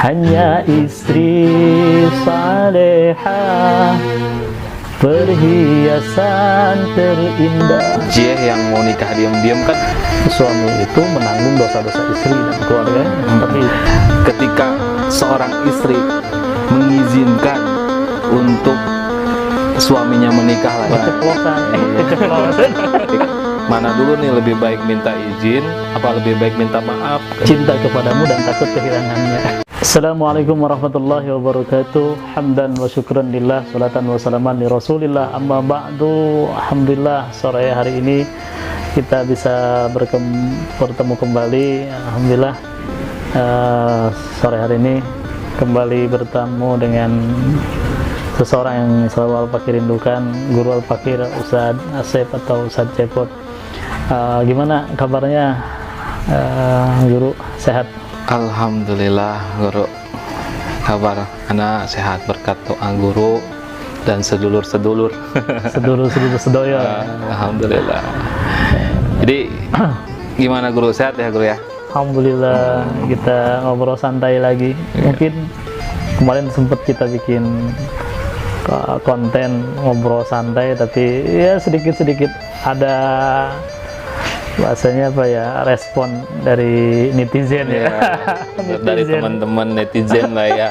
hanya istri salehah, perhiasan terindah. Jie yang mau nikah diam-diam kan, Suami itu menanggung dosa-dosa istri dan keluarganya. Tapi ketika seorang istri mengizinkan untuk suaminya menikah lagi, keceplosan, keceplosan. mana dulu nih lebih baik minta izin apa lebih baik minta maaf? Cinta kepadamu dan takut kehilangannya. Assalamualaikum warahmatullahi wabarakatuh. Hamdan wa syukran lillah, salatan wa salaman li rasulillah, amma ba'du. Alhamdulillah, sore hari ini kita bisa bertemu kembali. Alhamdulillah, sore hari ini kembali bertemu dengan seseorang yang selalu Al-Fakir rindukan, Guru Al-Fakir Ustadz Asep atau Ustadz Cepot. Gimana kabarnya, Guru? Sehat? Alhamdulillah Guru, kabar anak sehat berkat doa Guru dan sedulur-sedulur. Sedulur-sedulur sedoyo. Alhamdulillah. Jadi gimana Guru, sehat ya Guru ya? Alhamdulillah, kita ngobrol santai lagi. Mungkin kemarin sempat kita bikin konten ngobrol santai, tapi ya sedikit-sedikit ada bahasanya apa ya, respon dari netizen ya. Dari teman-teman netizen lah ya,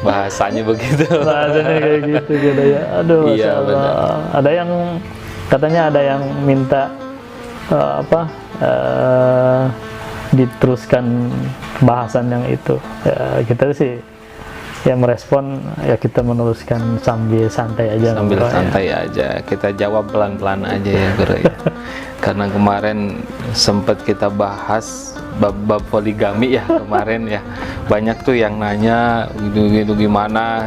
bahasanya begitu. Bahasanya kayak gitu gitu ya. Aduh, iya, Masya Allah. Ada yang katanya ada yang minta diteruskan bahasan yang itu. Ya, kita sih ya merespon, ya kita meneruskan sambil santai aja. Sambil santai aja, kita jawab pelan-pelan aja ya Guru ya. Karena kemarin sempat kita bahas bab poligami ya kemarin ya. Banyak tuh yang nanya gitu gimana,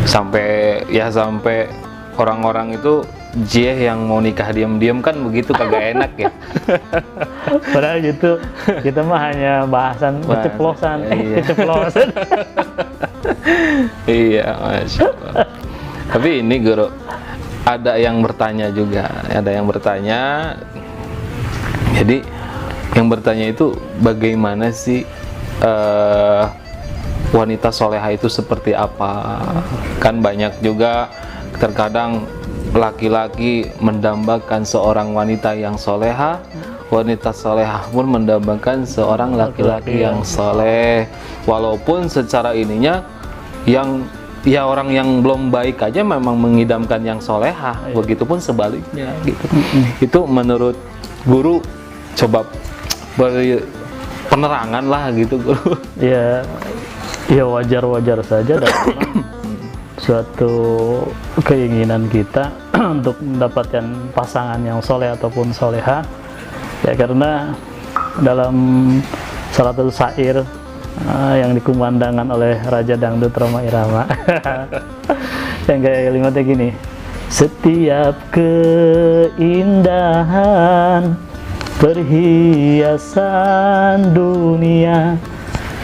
sampai orang-orang itu Jie yang mau nikah diam-diam kan begitu, kagak enak ya. Padahal gitu, kita mah hanya bahasan keceplosan, keceplosan. Iya, Masya Allah. Tapi ini Guru, ada yang bertanya juga, jadi yang bertanya itu bagaimana sih wanita soleha itu seperti apa? Kan banyak juga terkadang laki-laki mendambakan seorang wanita yang soleha, wanita soleha pun mendambakan seorang laki-laki yang soleh, walaupun secara ininya yang ya orang yang belum baik aja memang mengidamkan yang soleha, begitupun sebaliknya gitu. Itu menurut Guru, coba beri penerangan lah gitu Guru. Ya wajar-wajar saja dalam suatu keinginan kita untuk mendapatkan pasangan yang soleh ataupun soleha, ya karena dalam salah satu syair yang dikumandangkan oleh Raja Dangdut Rhoma Irama yang kayak kalimatnya gini: setiap keindahan perhiasan dunia,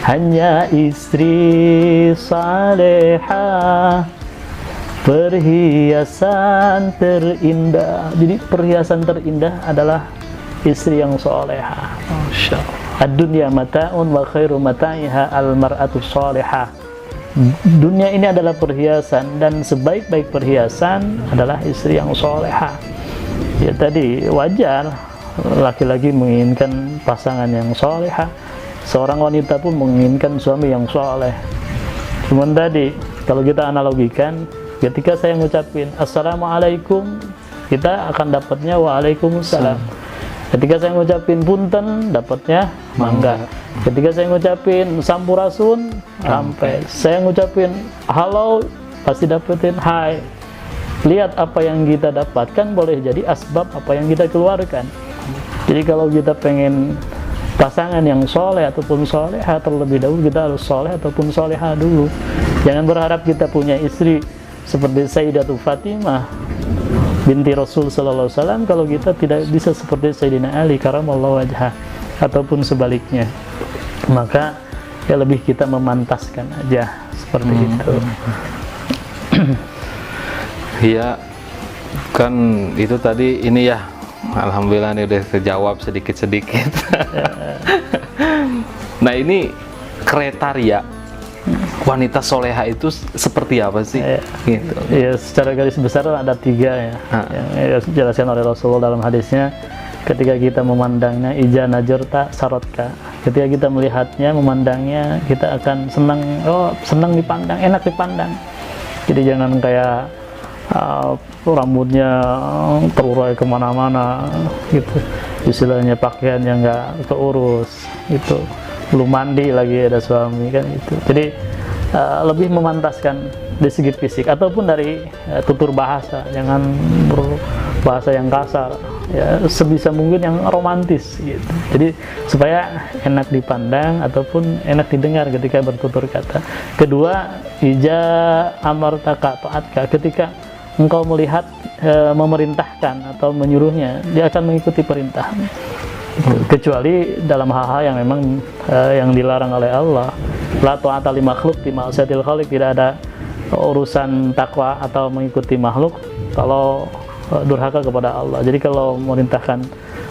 hanya istri salehah, perhiasan terindah. Jadi perhiasan terindah adalah istri yang solehah. Masya Allah. Ad-dunya mata'un wa khairu mata'iha al-mar'atu solehah. Dunia ini adalah perhiasan, dan sebaik-baik perhiasan adalah istri yang solehah. Ya tadi wajar laki-laki menginginkan pasangan yang solehah, seorang wanita pun menginginkan suami yang soleh. Cuman tadi kalau kita analogikan, ketika saya ngucapin assalamualaikum, kita akan dapatnya waalaikumsalam. Ketika saya ngucapin punten, dapatnya mangga. Ketika saya ngucapin sampurasun, rampe. Saya ngucapin halo, pasti dapetin hai. Lihat apa yang kita dapatkan boleh jadi asbab apa yang kita keluarkan. Jadi kalau kita pengen pasangan yang soleh ataupun soleha, terlebih dahulu kita harus soleh ataupun soleha dulu. Jangan berharap kita punya istri seperti Sayyidatul Fatimah binti Rasul Sallallahu Alaihi Wasallam kalau kita tidak bisa seperti Sayyidina Ali karamallahu wajhah, ataupun sebaliknya. Maka ya lebih kita memantaskan aja seperti itu. Iya, kan itu tadi ini ya, alhamdulillah ini udah terjawab sedikit-sedikit. Nah ini kriteria wanita soleha itu seperti apa sih? Gitu. Ya, secara garis besar ada 3 ya, yang dijelaskan oleh Rasulullah dalam hadisnya. Ketika kita memandangnya, ija najurta sarotka. Ketika kita melihatnya, memandangnya, kita akan senang, senang dipandang, enak dipandang. Jadi jangan kayak rambutnya terurai kemana-mana, gitu. Istilahnya pakaian yang nggak keurus, gitu. Belum mandi lagi ada suami kan, gitu. Jadi lebih memantaskan dari segi fisik ataupun dari tutur bahasa, jangan berbahasa yang kasar, ya sebisa mungkin yang romantis gitu. Jadi supaya enak dipandang ataupun enak didengar ketika bertutur kata. Kedua, ija amartaka taatka, ketika engkau melihat memerintahkan atau menyuruhnya, dia akan mengikuti perintah. Kecuali dalam hal-hal yang memang yang dilarang oleh Allah. La ta'ata li makhluk fi ma'siyatil khaliq, tidak ada urusan takwa atau mengikuti makhluk kalau durhaka kepada Allah. Jadi kalau merintahkan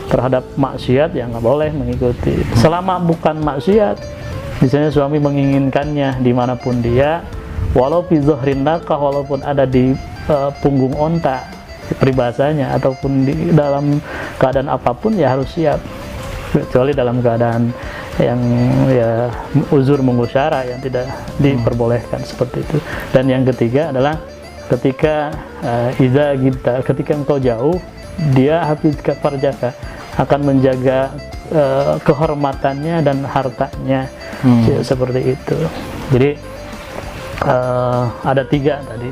terhadap maksiat ya nggak boleh mengikuti. Selama bukan maksiat, misalnya suami menginginkannya dimanapun dia, walau fi zuhrin naqah, walaupun ada di punggung onta peribahasanya, ataupun di dalam keadaan apapun ya harus siap, kecuali dalam keadaan yang ya uzur mengusyara yang tidak diperbolehkan seperti itu. Dan yang ketiga adalah ketika idza gita, ketika engkau jauh, dia hafiz farjaka, akan menjaga kehormatannya dan hartanya, ya, seperti itu. Jadi ada 3 tadi,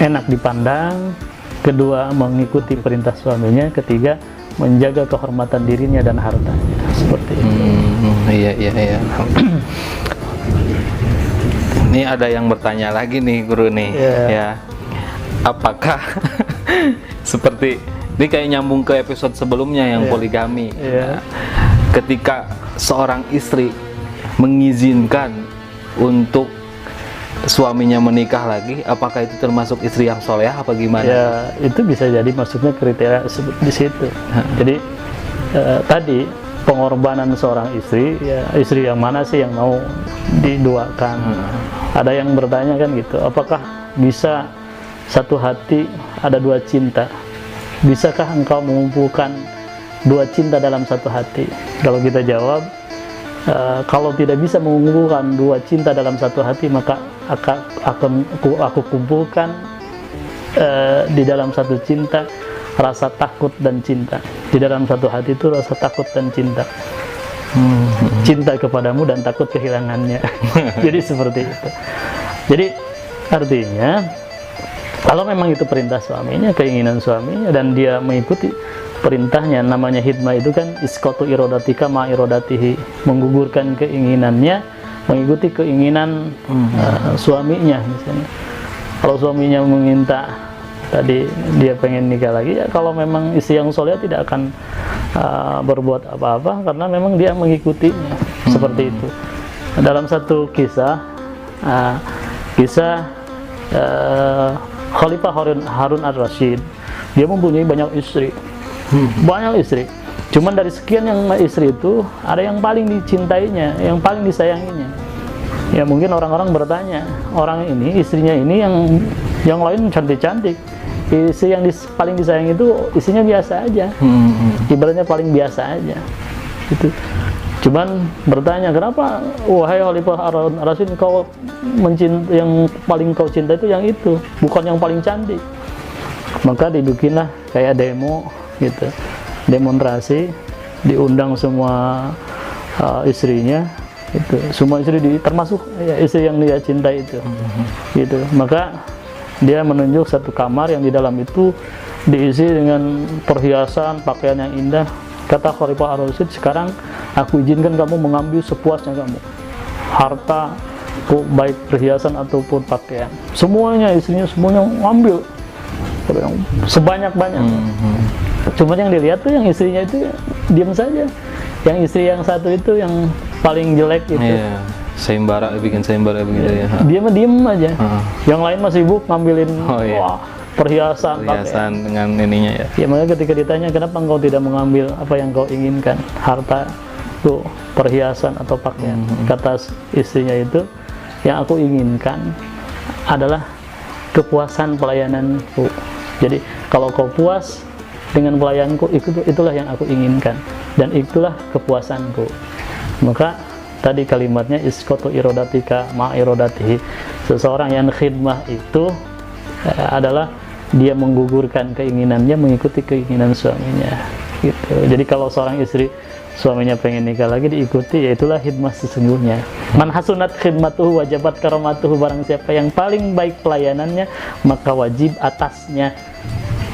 enak dipandang, kedua mengikuti perintah suaminya, ketiga menjaga kehormatan dirinya dan hartanya, seperti itu. Iya. Ini ada yang bertanya lagi nih guru nih, ya apakah seperti ini kayak nyambung ke episode sebelumnya yang poligami, ketika seorang istri mengizinkan untuk suaminya menikah lagi, apakah itu termasuk istri yang solehah apa gimana? Ya, itu bisa jadi maksudnya kriteria di situ. Jadi tadi pengorbanan seorang istri, ya istri yang mana sih yang mau diduakan? Ada yang bertanya kan gitu, apakah bisa satu hati ada 2 cinta? Bisakah engkau mengumpulkan 2 cinta dalam satu hati? Kalau kita jawab, kalau tidak bisa mengumpulkan 2 cinta dalam satu hati, maka aku kumpulkan di dalam satu cinta rasa takut dan cinta. Di dalam satu hati itu rasa takut dan cinta. Cinta kepadamu dan takut kehilangannya. Jadi seperti itu. Jadi artinya kalau memang itu perintah suaminya, keinginan suaminya, dan dia mengikuti perintahnya, namanya hidmah itu kan iskotu irodatika ma irodatihi, menggugurkan keinginannya mengikuti keinginan suaminya. Misalnya kalau suaminya meminta tadi dia pengen nikah lagi, ya kalau memang istri yang soleh tidak akan berbuat apa-apa karena memang dia mengikutinya. Seperti itu. Dalam satu kisah Khalifah Harun ar-Rasyid, dia mempunyai banyak istri. Banyak istri. Cuman dari sekian yang istri itu ada yang paling dicintainya, yang paling disayanginya. Ya mungkin orang-orang bertanya, orang ini istrinya ini yang lain cantik-cantik. Istri yang paling disayang itu istrinya biasa aja. Ibaratnya paling biasa aja. Gitu. Cuman bertanya, kenapa wahai Khalifah Harun ar-Rasyid kau yang paling kau cinta itu yang itu, bukan yang paling cantik? Maka dibikinlah kayak demo gitu, demonstrasi, diundang semua istrinya, itu semua istri termasuk ya, istri yang dia cinta itu, gitu. Maka dia menunjuk satu kamar yang di dalam itu diisi dengan perhiasan, pakaian yang indah. Kata Khalifah ar-Rasyid, sekarang aku izinkan kamu mengambil sepuasnya kamu, harta, baik perhiasan ataupun pakaian, semuanya, istrinya semuanya ngambil sebanyak-banyak. Cuma yang dilihat tuh yang istrinya itu diam saja. Yang istri yang satu itu yang paling jelek itu. Sayembara, bikin sayembara begitu ya. Dia mah diem aja. Yang lain masih sibuk ngambilin wah, perhiasan dengan ininya ya. Ya makanya ketika ditanya kenapa engkau tidak mengambil apa yang kau inginkan, harta tuh, perhiasan atau pakaian, kata istrinya itu, yang aku inginkan adalah kepuasan pelayananku. Jadi kalau kau puas dengan pelayananku, itulah yang aku inginkan dan itulah kepuasanku. Maka tadi kalimatnya iskotu irodatika ma irodatihi, seseorang yang khidmah itu adalah dia menggugurkan keinginannya mengikuti keinginan suaminya gitu. Jadi kalau seorang istri suaminya pengen nikah lagi diikuti, ya itulah khidmah sesungguhnya. Man hasunat khidmatuhu wajabat karamatuhu, barang siapa yang paling baik pelayanannya maka wajib atasnya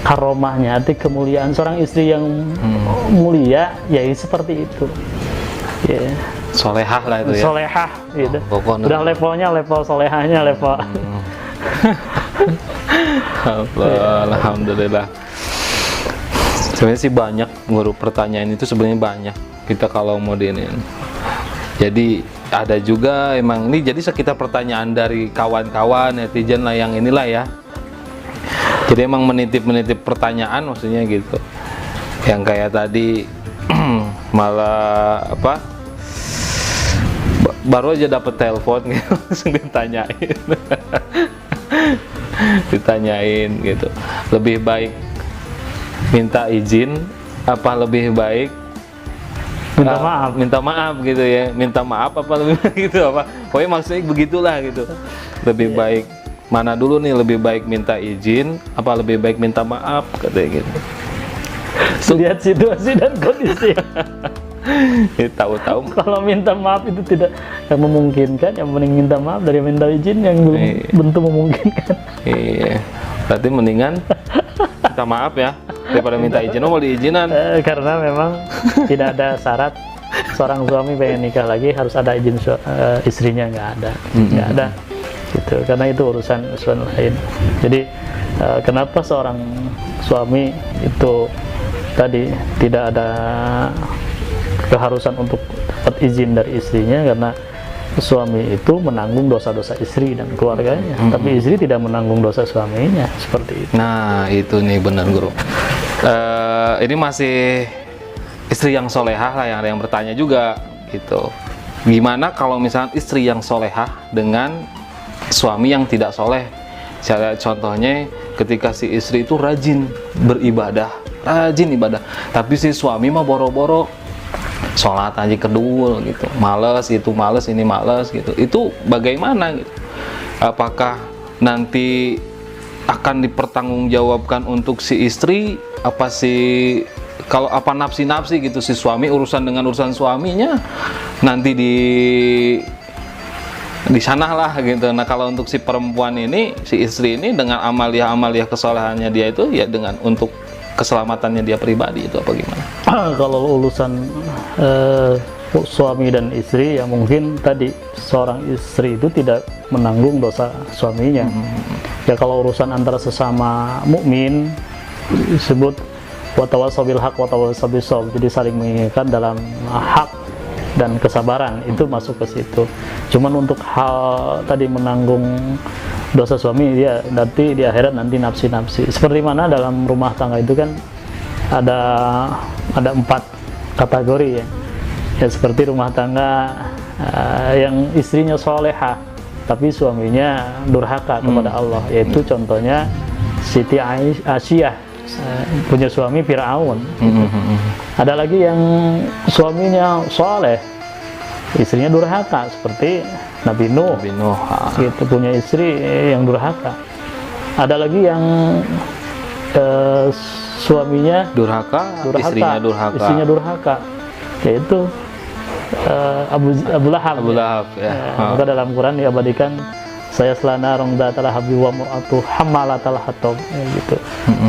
karomahnya, arti kemuliaan. Seorang istri yang mulia ya seperti itu ya, solehah lah itu ya, solehah gitu. Udah levelnya level solehahnya level Alhamdulillah. Sebenarnya sih banyak guru, pertanyaan itu sebenarnya banyak kita kalau mau diinin. Jadi ada juga emang ini jadi sekitar pertanyaan dari kawan-kawan netizen lah yang inilah ya. Jadi emang menitip pertanyaan maksudnya gitu. Yang kayak tadi malah apa? Baru aja dapet telepon gitu, langsung ditanyain gitu. Lebih baik minta izin apa lebih baik minta maaf gitu ya, minta maaf apa lebih baik gitu apa, pokoknya maksudnya begitulah gitu. Lebih baik mana dulu nih, lebih baik minta izin apa lebih baik minta maaf katanya gitu. Lihat situasi dan kondisi. Tahu-tahu kalau minta maaf itu tidak yang memungkinkan, yang mending minta maaf dari minta izin yang belum tentu memungkinkan. Iya, berarti mendingan minta maaf ya daripada minta izin. Mau diizinan karena memang tidak ada syarat seorang suami pengen nikah lagi harus ada izin istrinya, nggak ada gitu, karena itu urusan lain. Jadi kenapa seorang suami itu tadi tidak ada keharusan untuk dapat izin dari istrinya, karena suami itu menanggung dosa-dosa istri dan keluarganya, tapi istri tidak menanggung dosa suaminya, seperti itu. Nah itu nih benar guru. Ini masih istri yang solehah lah yang ada yang bertanya juga gitu. Gimana kalau misalnya istri yang solehah dengan suami yang tidak soleh? Saya contohnya ketika si istri itu rajin beribadah, rajin ibadah, tapi si suami mah boro-boro sholat aja kedul gitu, males itu males ini males gitu. Itu bagaimana gitu? Apakah nanti akan dipertanggungjawabkan untuk si istri apa si kalau apa nafsi gitu, si suami urusan dengan urusan suaminya nanti di sana lah gitu. Nah kalau untuk si perempuan ini, si istri ini dengan amalia kesolehannya dia itu ya dengan untuk keselamatannya dia pribadi itu apa gimana? Kalau urusan suami dan istri ya mungkin tadi seorang istri itu tidak menanggung dosa suaminya. Ya kalau urusan antara sesama mukmin disebut watawassaw bil haq watawassaw bis sabr, jadi saling mengingatkan dalam hak dan kesabaran, itu masuk ke situ. Cuman untuk hal tadi menanggung dosa suami, dia nanti di akhirat nanti nafsi. Seperti mana dalam rumah tangga itu kan ada 4 kategori ya. Ya seperti rumah tangga yang istrinya solehah tapi suaminya durhaka kepada Allah, yaitu contohnya Siti Aisyah punya suami Fir'aun. Ada lagi yang suaminya soleh, istrinya durhaka seperti Nabi Nuh. Gitu, punya istri yang durhaka. Ada lagi yang suaminya durhaka, istrinya durhaka, yaitu Abu Lahab ya. Maka dalam Quran diabadikan saya selana rong datalah habi wa mu'atu hammalatal hatab ya, gitu.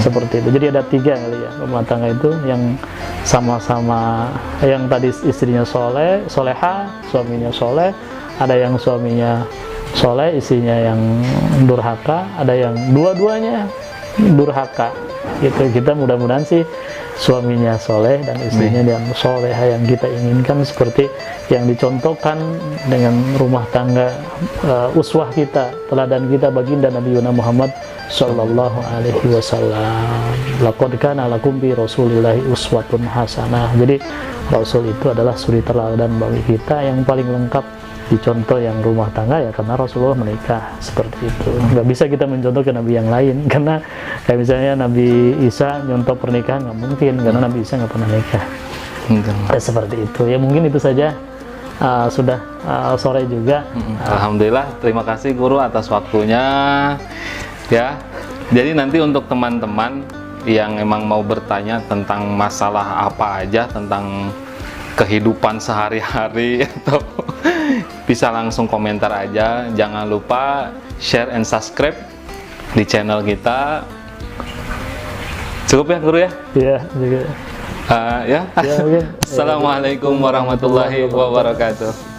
Seperti itu. Jadi ada 3 kali ya rumah tangga itu yang sama-sama, yang tadi istrinya soleha, suaminya soleh. Ada yang suaminya soleh, istrinya yang durhaka. Ada yang dua-duanya durhaka gitu. Kita mudah-mudahan sih suaminya soleh dan istrinya yang soleha yang kita inginkan, seperti yang dicontohkan dengan rumah tangga uswah kita, teladan kita baginda Nabi Muhammad sallallahu alaihi wasallam. Laqad kana lakum bi rasulillahi uswatun hasanah. Jadi Rasul itu adalah suri teladan bagi kita yang paling lengkap dicontoh yang rumah tangga ya karena Rasulullah menikah seperti itu. Nggak bisa kita mencontoh ke nabi yang lain karena kayak misalnya Nabi Isa nyontoh pernikahan nggak mungkin karena Nabi Isa nggak pernah nikah. Seperti itu ya, mungkin itu saja. Sudah sore juga. Alhamdulillah, terima kasih guru atas waktunya ya. Jadi nanti untuk teman-teman yang emang mau bertanya tentang masalah apa aja tentang kehidupan sehari-hari atau bisa langsung komentar aja. Jangan lupa share and subscribe di channel kita. Cukup ya guru ya? Iya juga. Ya. Ya, mungkin. Assalamualaikum warahmatullahi wabarakatuh.